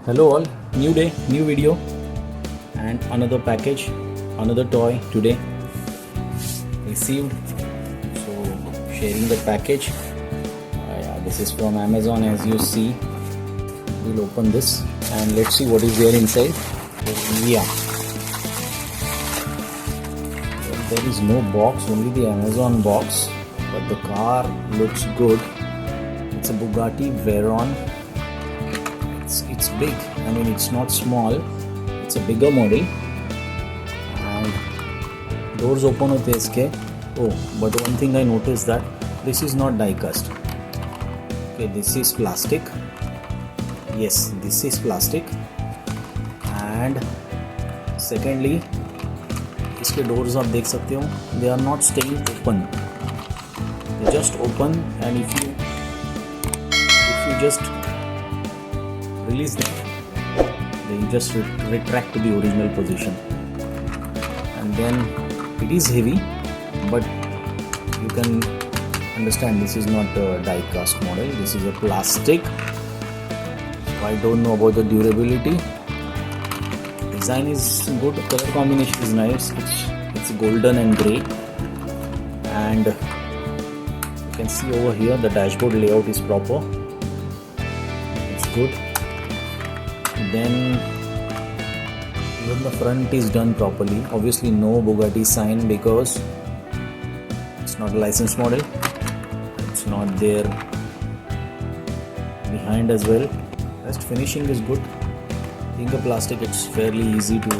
Hello all, new day, new video and another package, another toy today received. So sharing the package. Yeah, this is from Amazon, as you see. We'll open this and let's see what is there inside. Yeah, there is no box, only the Amazon box, but the car looks good. It's a Bugatti Veyron. It's big, I mean it's not small, it's a bigger model and doors open होते हैं इसके. Oh, but one thing I noticed that this is not die cast. Okay, this is plastic. Yes, this is plastic. And secondly, इसके doors आप देख सकते हो, they are not staying open. They just open, and if you just release them, they just retract to the original position. And then it is heavy, but you can understand this is not a die cast model, this is a plastic. So I don't know about the durability. Design is good, color combination is nice, it's golden and grey. And you can see over here the dashboard layout is proper, it's good. Then even the front is done properly. Obviously no Bugatti sign because it's not a licensed model. It's not there behind as well. Rest finishing is good. Being a plastic, it's fairly easy to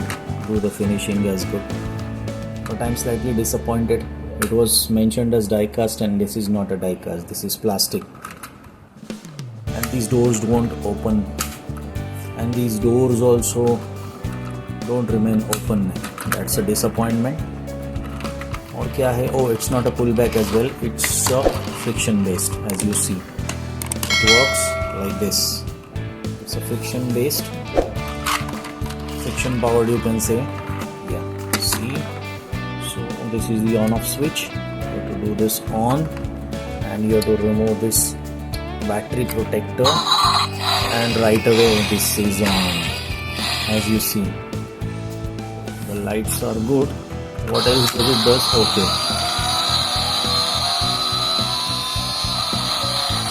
do the finishing as good. But I'm slightly disappointed. It was mentioned as die cast and this is not a die cast. This is plastic. And these doors won't open. And these doors also don't remain open. That's a disappointment. Or kya hai? Oh, it's not a pullback as well. It's a friction based, as you see. It works like this. It's a friction based, friction powered, you can say. Yeah, see. So this is the on-off switch. You have to do this on, and you have to remove this battery protector. And right away this is on, as you see. The lights are good. What else does it does? Okay.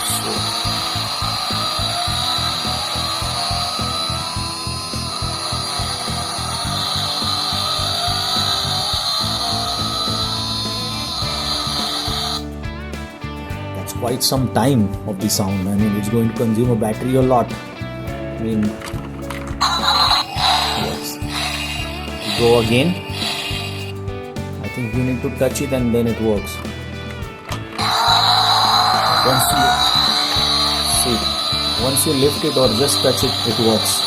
So that's quite some time of the sound. I mean, it's going to consume a battery a lot. I mean, yes. Go again. I think you need to touch it and then it works. Once you lift it or just touch it, it works.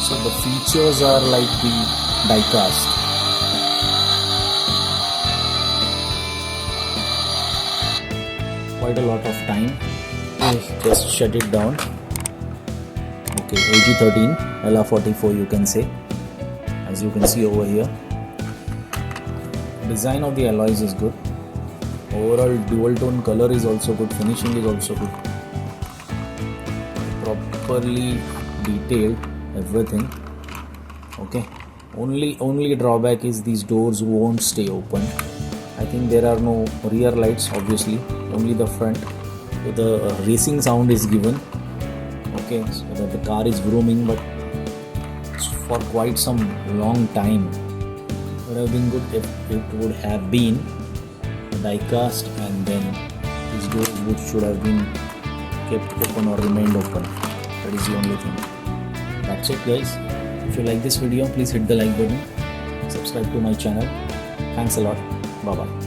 So the features are like the die cast. Quite a lot of time. Just shut it down. Okay, AG13 LR44 you can say, as you can see over here. Design of the alloys is good. Overall dual tone color is also good. Finishing is also good. Properly detailed everything. Okay. Only drawback is these doors won't stay open. I think there are no rear lights, obviously, only the front. So the racing sound is given, okay, so that the car is vrooming, but for quite some long time. It would have been good if it would have been a die cast and then these doors should have been kept open or remained open. That is the only thing. That's it, guys. If you like this video, please hit the like button, subscribe to my channel. Thanks a lot. Bye bye.